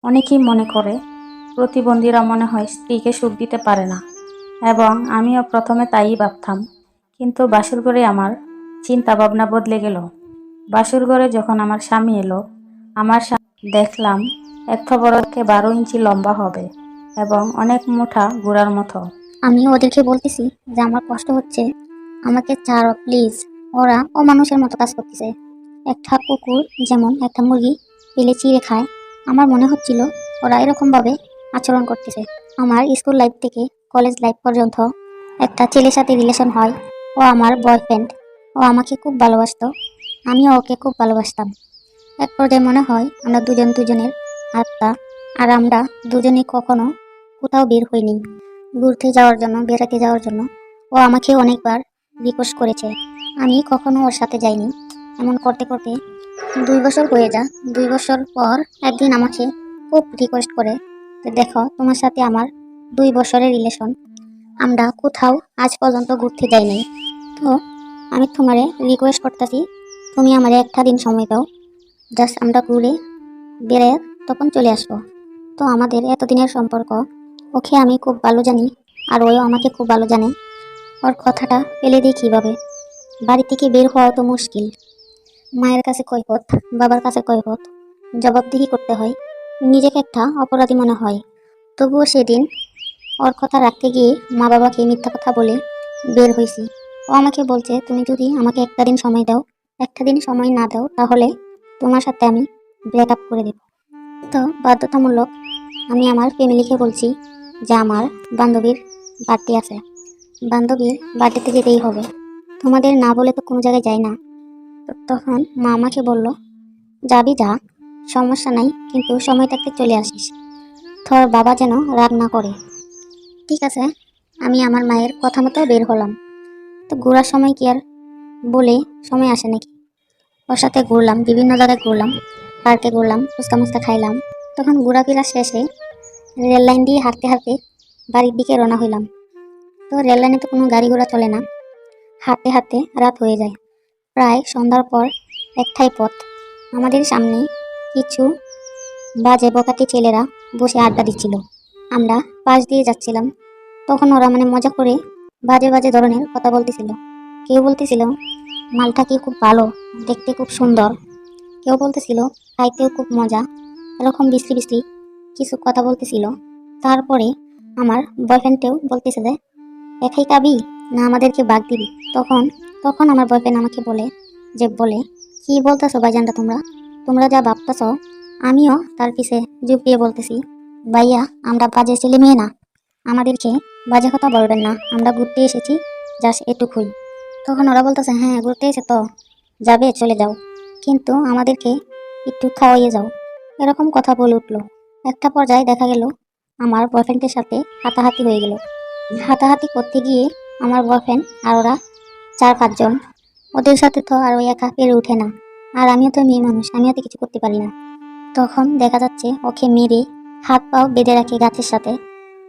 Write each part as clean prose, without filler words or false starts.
অনেকেই মনে করে প্রতিবন্ধীরা মনে হয় স্ত্রীকে সুখ দিতে পারে না, এবং আমিও প্রথমে তাই ভাবতাম। কিন্তু বাসুরঘরে আমার চিন্তা ভাবনা বদলে গেল। বাসুরঘরে যখন আমার স্বামী এলো, আমার দেখলাম এক বড়কে 12 ইঞ্চি লম্বা হবে এবং অনেক মোটা গোড়ার মতো। আমি ওদেরকে বলতেছি যে আমার কষ্ট হচ্ছে, আমাকে ছাড়ো প্লিজ। ওরা অমানুষের মতো কাজ করতেছে। একটা কুকুর যেমন একটা মুরগি পেলে চিড়ে খায়, আমার মনে হচ্ছিল ওরা এরকম ভাবে আচরণ করতেছে। আমার স্কুল লাইফ থেকে কলেজ লাইফ পর্যন্ত একটা ছেলের সাথে রিলেশন হয়। ও আমার বয়ফ্রেন্ড। ও আমাকে খুব ভালোবাসতো, আমিও ওকে খুব ভালোবাসতাম। এক পর্যায়ে মনে হয় আমরা দুজন দুজনের আত্মা, আর আমরা দুজনে কখনো কোথাও বের হইনি ঘুরতে যাওয়ার জন্য, বেড়াতে যাওয়ার জন্য। ও আমাকে অনেকবার রিকোয়েস্ট করেছে, আমি কখনো ওর সাথে যাইনি। এমন করতে করতে 2 বছর হয়ে যা। 2 বছর পর একদিন আমাকে খুব রিকোয়েস্ট করে, তো দেখো তোমার সাথে আমার 2 বছরের রিলেশন, আমরা কোথাও আজ পর্যন্ত ঘুরতে যাইনি। তো আমি তোমারে রিকোয়েস্ট করতেছি, তুমি আমারে একটা দিন সময় দাও, জাস্ট আমরা ঘুরে বেড়ে তখন চলে আসবো। তো আমাদের এতদিনের সম্পর্ক, ওকে আমি খুব ভালো জানি, আর ওও আমাকে খুব ভালো জানে। ওর কথাটা ফেলে দিই কিভাবে? বাড়ি থেকে বের হওয়া তো মুশকিল। মায়ের কাছে কৈফত, বাবার কাছে কৈফত, জবাবদিহি করতে হয়। নিজেকে একটা অপরাধী মনে হয়। তবুও সেদিন ওর কথা রাখতে গিয়ে মা বাবাকে মিথ্যা কথা বলে বের হয়েছি। ও আমাকে বলছে, তুমি যদি আমাকে একটা দিন সময় দাও, একটা দিন সময় না দাও, তাহলে তোমার সাথে আমি ব্রেকআপ করে দেব। তো বাধ্যতামূলক আমি আমার ফ্যামিলিকে বলছি যে আমার বান্ধবীর বার্থডে আছে, বান্ধবীর বার্থডেতে যেতেই হবে, তোমাদের না বলে তো কোনো জায়গায় যাই না। তো তখন মা আমাকে বলল, যাবি যা, সমস্যা নাই, কিন্তু সময় থাকতে চলে আসিস, তোর বাবা যেন রাগ না করে। ঠিক আছে, আমি আমার মায়ের কথা মতো বের হলাম। তো ঘোরার সময় কি আর বলে সময় আসে নাকি? ওর সাথে ঘুরলাম, বিভিন্ন জায়গায় ঘুরলাম, পার্কে ঘুরলাম, ফুচকা মুচকা খাইলাম। তখন ঘোরাফেরা শেষে রেল লাইন দিয়ে হাঁটতে হাঁটতে বাড়ির দিকে রওনা হইলাম। তো রেল লাইনে তো কোনো গাড়ি ঘোড়া চলে না। হাঁটতে হাঁটতে রাত হয়ে যায়। প্রায় সন্ধ্যার পর একটাই পথ। আমাদের সামনে কিছু বাজে বকাটে ছেলেরা বসে আড্ডা দিচ্ছিল। আমরা পাশ দিয়ে যাচ্ছিলাম। তখন ওরা মজা করে বাজে বাজে ধরনের কথা বলতেছিল। কেউ বলতেছিল মালটা কি খুব ভালো, দেখতে খুব সুন্দর। কেউ বলতেছিল খাইতেও খুব মজা। এরকম বিশ্রী বিশ্রী কিছু কথা বলতেছিল। তারপরে আমার বয়ফ্রেন্ডেও বলতেছে যে একাই খাবি না আমাদেরকে বাগ দিবি। তখন তখন আমার বয়ফ্রেন্ড আমাকে বলে কি বলতেছো ভাইজানরা, তোমরা তোমরা যা ভাবতেছো আমিও তার পিছে যুগ দিয়ে বলতেছি, ভাইয়া আমরা বাজে ছেলে মেয়ে না, আমাদেরকে বাজে কথা বলবেন না, আমরা ঘুরতে এসেছি, জাস্ট এটুকুই। তখন ওরা বলতেছে হ্যাঁ ঘুরতে এসে তো যাবে, চলে যাও, কিন্তু আমাদেরকে একটু খাওয়াইয়ে যাও। এরকম কথা বলে উঠলো। একটা পর্যায়ে দেখা গেল আমার বয়ফ্রেন্ডের সাথে হাতাহাতি হয়ে গেল। হাতাহাতি করতে গিয়ে আমার বয়ফ্রেন্ড আর ওরা 4-5 জন, ওদের সাথে তো আর ওই একা পেরে ওঠে না। আর আমিও তো মেয়ে মানুষ, আমিও তো কিছু করতে পারি না। তখন দেখা যাচ্ছে ওকে মেরে হাত পাও বেঁধে রাখে গাছের সাথে।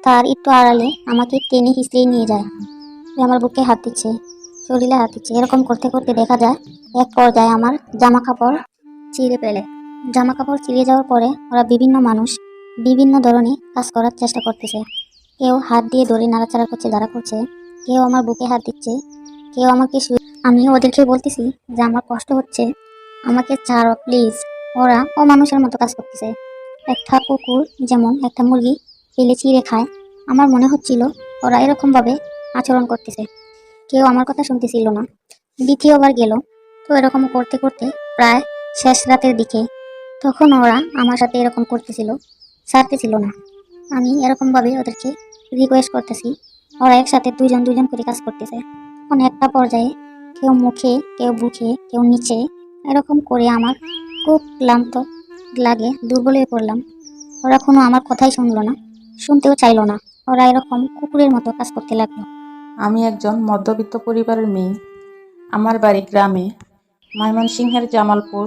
তার একটু আড়ালে আমাকে টেনে হিঁচড়ে নিয়ে যায়। সে আমার বুকে হাত দিচ্ছে, শরীরে হাত দিচ্ছে। এরকম করতে করতে দেখা যায় এক পর্যায়ে আমার জামা কাপড় ছিঁড়ে ফেলে। জামা কাপড় ছিঁড়ে যাওয়ার পরে ওরা বিভিন্ন মানুষ বিভিন্ন ধরনের কাজ করার চেষ্টা করতেছে। কেউ হাত দিয়ে ধরে নাড়াচাড়া করছে, যারা করছে, কেউ আমার বুকে হাত দিচ্ছে, কেউ আমাকে আমি ওদেরকে বলতেছি যে আমার কষ্ট হচ্ছে, আমাকে ছাড়ো প্লিজ। ওরা অমানুষের মতো কাজ করতেছে। একটা কুকুর যেমন একটা মুরগি পেলে চিড়ে খায়, আমার মনে হচ্ছিল ওরা এরকম ভাবে আচরণ করতেছে। কেউ আমার কথা শুনতেছিল না। দ্বিতীয়বার গেল। তো এরকম করতে করতে প্রায় শেষ রাতের দিকে তখন ওরা আমার সাথে এরকম করতেছিল, ছাড়তেছিল না। আমি এরকম ভাবে ওদেরকে রিকোয়েস্ট করতেছি। ওরা একসাথে দুজন দুজন করে কাজ করতেছে। তখন একটা পর্যায়ে কেউ মুখে, কেউ বুকে, কেউ নিচে, এরকম করে আমার খুব ক্লান্ত লাগে, দুর্বল হয়ে পড়লাম। ওরা কোনো আমার কথাই শুনলো না, শুনতেও চাইলো না। ওরা এরকম কুকুরের মতো কাজ করতে লাগলো। আমি একজন মধ্যবিত্ত পরিবারের মেয়ে। আমার বাড়ি গ্রামে, ময়মনসিংহের জামালপুর।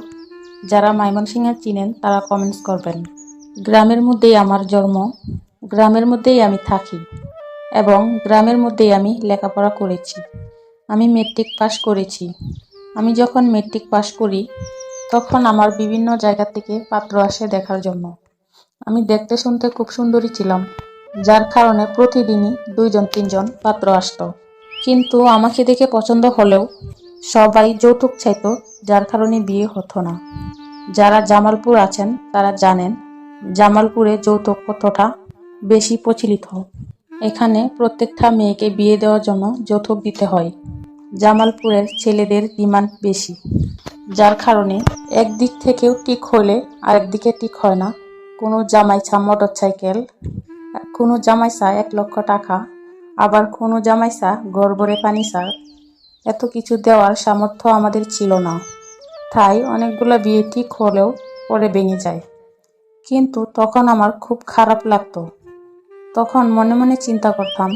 যারা ময়মনসিংহের চিনেন তারা কমেন্টস করবেন। গ্রামের মধ্যেই আমার জন্ম, গ্রামের মধ্যেই আমি থাকি এবং গ্রামের মধ্যেই আমি লেখাপড়া করেছি। আমি মেট্রিক পাস করেছি। আমি যখন মেট্রিক পাস করি তখন আমার বিভিন্ন জায়গা থেকে পাত্র আসে দেখার জন্য। আমি দেখতে শুনতে খুব সুন্দরী ছিলাম, যার কারণে প্রতিদিনই 2-3জন পাত্র আসতো। কিন্তু আমাকে দেখে পছন্দ হলেও সবাই যৌতুক চাইতো, যার কারণে বিয়ে হতো না। যারা জামালপুর আছেন তারা জানেন জামালপুরে যৌতুক কতটা বেশি প্রচলিত। এখানে প্রত্যেকটা মেয়েকে বিয়ে দেওয়ার জন্য যৌতুক দিতে হয়। জামালপুরের ছেলেদের ডিমান্ড বেশি, যার কারণে একদিক থেকেও ঠিক হলে আরেক দিকে ঠিক হয় না। কোনো জামাই চা মোটরসাইকেল, কোনো জামাই চা 1 লক্ষ টাকা, আবার কোনো জামাই চা ঘর ভরে পানি চা। এত কিছু দেওয়ার সামর্থ্য আমাদের ছিল না, তাই অনেকগুলো বিয়ে ঠিক হলেও পরে ভেঙে যায়। কিন্তু তখন আমার খুব খারাপ লাগতো। তখন মনে মনে চিন্তা করতাম,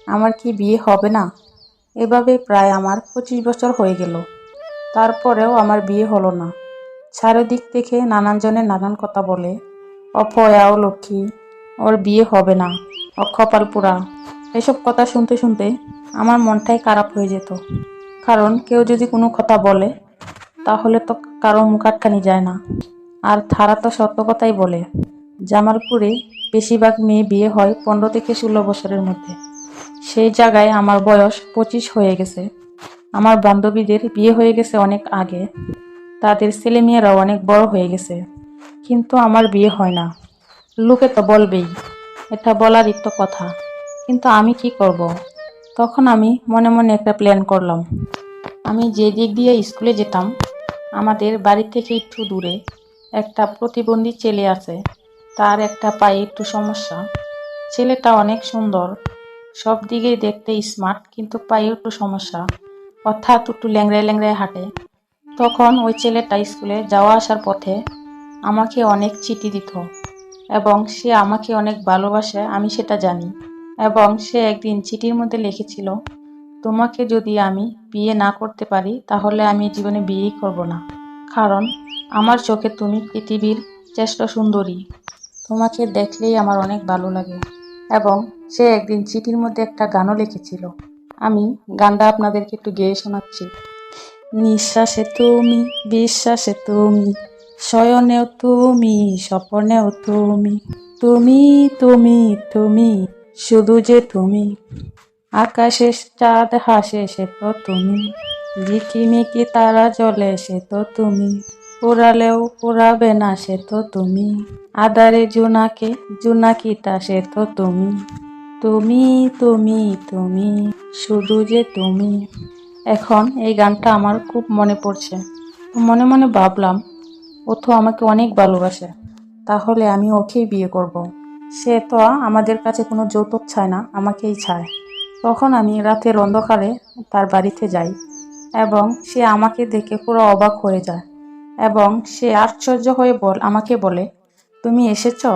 আমার কি বিয়ে হবে না? এভাবে প্রায় আমার 25 বছর হয়ে গেল। তারপরেও আমার বিয়ে হলো না। চারিদিক থেকে নানান জনে নানান কথা বলে, অপয়া ও লক্ষ্মী, ওর বিয়ে হবে না, ও কপাল পোড়া। এসব কথা শুনতে শুনতে আমার মনটাই খারাপ হয়ে যেত। কারণ কেউ যদি কোনো কথা বলে তাহলে তো কারো মুখ আটকানি যায় না। আর তারা তো সত্য কথাই বলে। জামালপুরে বেশিরভাগ মেয়ে বিয়ে হয় 15 থেকে 16 বছরের মধ্যে। সেই জায়গায় আমার বয়স 25 হয়ে গেছে। আমার বান্ধবীদের বিয়ে হয়ে গেছে অনেক আগে, তাদের ছেলেমেয়েরাও অনেক বড় হয়ে গেছে, কিন্তু আমার বিয়ে হয় না। লোকে তো বলবেই, এটা বলারই তো কথা, কিন্তু আমি কি করব? তখন আমি মনে মনে একটা প্ল্যান করলাম। আমি যে দিক দিয়ে স্কুলে যেতাম, আমাদের বাড়ি থেকে একটু দূরে একটা প্রতিবন্ধী ছেলে আছে। তার একটা পায়ে একটু সমস্যা। ছেলেটা অনেক সুন্দর, সব দিকেই দেখতে স্মার্ট, কিন্তু পায়ে একটু সমস্যা, অর্থাৎ একটু ল্যাংড়ায় ল্যাংড়ায় হাঁটে। তখন ওই ছেলেটা স্কুলে যাওয়া আসার পথে আমাকে অনেক চিঠি দিত, এবং সে আমাকে অনেক ভালোবাসে, আমি সেটা জানি। এবং সে একদিন চিঠির মধ্যে লিখেছিল, তোমাকে যদি আমি বিয়ে না করতে পারি তাহলে আমি জীবনে বিয়েই করব না, কারণ আমার চোখে তুমি পৃথিবীর শ্রেষ্ঠ সুন্দরী, তোমাকে দেখলেই আমার অনেক ভালো লাগে। এবং সে একদিন চিঠির মধ্যে একটা গানও লিখেছিল। আমি গানটা আপনাদেরকে একটু গেয়ে শোনাচ্ছি। নিঃশ্বাসে তুমি, বিশ্বাসে তুমি, শয়নেও তুমি, স্বপ্নেও তুমি, তুমি তুমি তুমি, শুধু যে তুমি। আকাশে চাঁদ হাসে সে তো তুমি, ঝিকিমিকি তারা জ্বলে সে তো তুমি, পোড়ালেও পোড়াবে না সে তো তুমি, আধারে জোনাকে জোনাকিটা সে তো তুমি, তুমি তুমি তুমি, শুধু যে তুমি। এখন এই গানটা আমার খুব মনে পড়ছে। মনে মনে ভাবলাম, ও তো আমাকে অনেক ভালোবাসে, তাহলে আমি ওকেই বিয়ে করব। সে তো আমাদের কাছে কোনো যৌতুক চায় না, আমাকেই চায়। তখন আমি রাতের অন্ধকারে তার বাড়িতে যাই, এবং সে আমাকে দেখে পুরো অবাক হয়ে যায়, এবং সে আশ্চর্য হয়ে আমাকে বলে, তুমি এসেছো?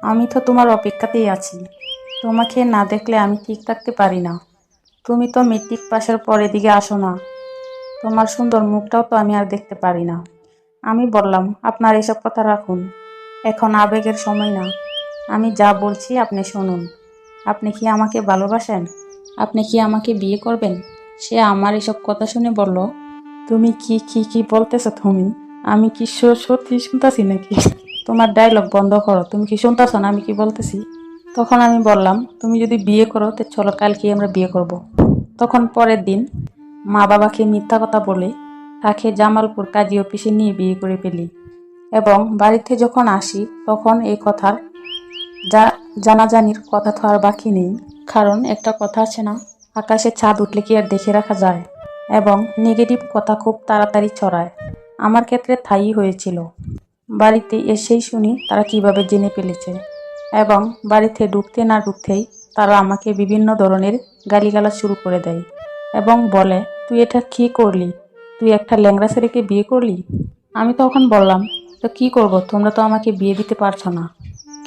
আমি তো তোমার অপেক্ষাতেই আছি। তোমাকে না দেখলে আমি ঠিক থাকতে পারি না। তুমি তো মেট্রিক পাশের পর এদিকে আসো না, তোমার সুন্দর মুখটাও তো আমি আর দেখতে পারি না। আমি বললাম, আপনার এসব কথা রাখুন, এখন আবেগের সময় না। আমি যা বলছি আপনি শুনুন। আপনি কি আমাকে ভালোবাসেন? আপনি কি আমাকে বিয়ে করবেন? সে আমার এসব কথা শুনে বলল, তুমি কি কি কি বলতেছো তুমি? আমি কি সত্যি শুনতেছি নাকি? তোমার ডায়লগ বন্ধ করো, তুমি কি শুনতেছো না আমি কি বলতেছি? তখন আমি বললাম, তুমি যদি বিয়ে করো তো চলো কালকে আমরা বিয়ে করব। তখন পরের দিন মা বাবাকে মিথ্যা কথা বলে তাকে জামালপুর কাজী অফিসে নিয়ে বিয়ে করে ফেলি। এবং বাড়িতে যখন আসি তখন এই কথার জানাজানির কথা তো আর বাকি নেই। কারণ একটা কথা আছে না, আকাশে চাঁদ উঠলে কি আর দেখে রাখা যায়? এবং নেগেটিভ কথা খুব তাড়াতাড়ি ছড়ায়। আমার ক্ষেত্রে তাই হয়েছিল। বাড়িতে এসেই শুনি তারা কিভাবে জেনে ফেলেছে, এবং বাড়িতে ঢুকতে না ঢুকতেই তারা আমাকে বিভিন্ন ধরনের গালিগালাজ শুরু করে দেয়, এবং বলে, তুই এটা কি করলি? তুই একটা ল্যাংড়া ছেলেকে বিয়ে করলি? আমি তখন বললাম, তো কি করব, তোমরা তো আমাকে বিয়ে দিতে পারছো না।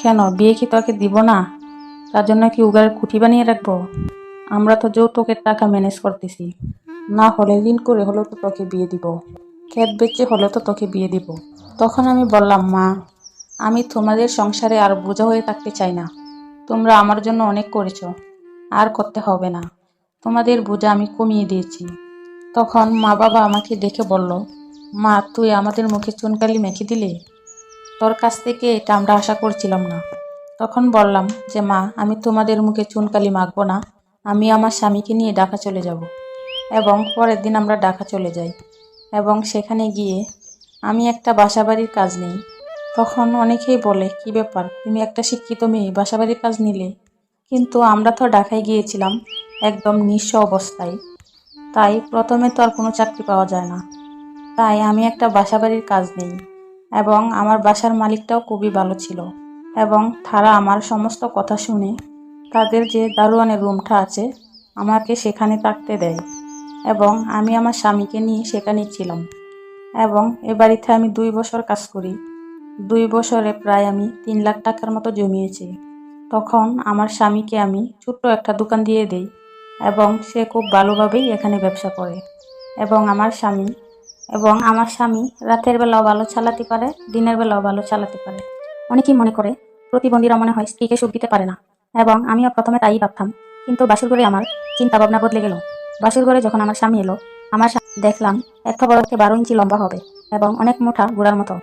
কেন, বিয়ে কি তোকে দিব না? তার জন্য কি উগারের খুঁটি বানিয়ে রাখবো? আমরা তো যৌতুকের টাকা ম্যানেজ করতেছি, না হলে ঋণ করে হলেও তো তোকে বিয়ে দিব, ক্ষেত বেচে হলে তো তোকে বিয়ে দিব। তখন আমি বললাম, মা, আমি তোমাদের সংসারে আর বোঝা হয়ে থাকতে চাই না। তোমরা আমার জন্য অনেক করেছো, আর করতে হবে না। তোমাদের বোঝা আমি কমিয়ে দিয়েছি। তখন মা বাবা আমাকে দেখে বলল, মা, তুই আমাদের মুখে চুনকালি মেখে দিলি। তোর কাছ থেকে এটা আমরা আশা করছিলাম না। তখন বললাম যে মা, আমি তোমাদের মুখে চুনকালি মাখবো না, আমি আমার স্বামীকে নিয়ে ঢাকা চলে যাব। এবং পরের দিন আমরা ঢাকা চলে যাই এবং সেখানে গিয়ে আমি একটা বাসাবাড়ির কাজ নিই। তখন অনেকেই বলে, কি ব্যাপার, তুমি একটা শিক্ষিত মেয়ে বাসাবাড়ির কাজ নিলে? কিন্তু আমরা তো ঢাকায় গিয়েছিলাম একদম নিঃস্ব অবস্থায়, তাই প্রথমে তো আর কোনো চাকরি পাওয়া যায় না। তাই আমি একটা বাসাবাড়ির কাজ নিই এবং আমার বাসার মালিকটাও খুবই ভালো ছিল এবং তারা আমার সমস্ত কথা শুনে তাদের যে দারোয়ানের রুমটা আছে আমাকে সেখানে থাকতে দেয় এবং আমি আমার স্বামীকে নিয়ে সেখানেই ছিলাম। এবং এ বাড়িতে আমি 2 বছর কাজ করি। 2 বছরে প্রায় আমি 3 লাখ টাকার মতো জমিয়েছি। তখন আমার স্বামীকে আমি ছোট্ট একটা দোকান দিয়ে দেই এবং সে খুব ভালোভাবেই এখানে ব্যবসা করে। এবং আমার স্বামী রাতের বেলাও ভালো চালাতে পারে, দিনের বেলাও ভালো চালাতে পারে। অনেকেই মনে করে প্রতিবন্ধীরা মনে হয় স্ত্রীকে সুখ দিতে পারে না, এবং আমিও প্রথমে তাই ভাবতাম। কিন্তু বাসুর ঘরে আমার চিন্তা ভাবনা বদলে গেল। বাসুর ঘরে যখন আমার স্বামী এলো, দেখলাম 1 বড় থেকে 12 ইঞ্চি লম্বা হবে এবং অনেক মোটা গোড়ার মতো।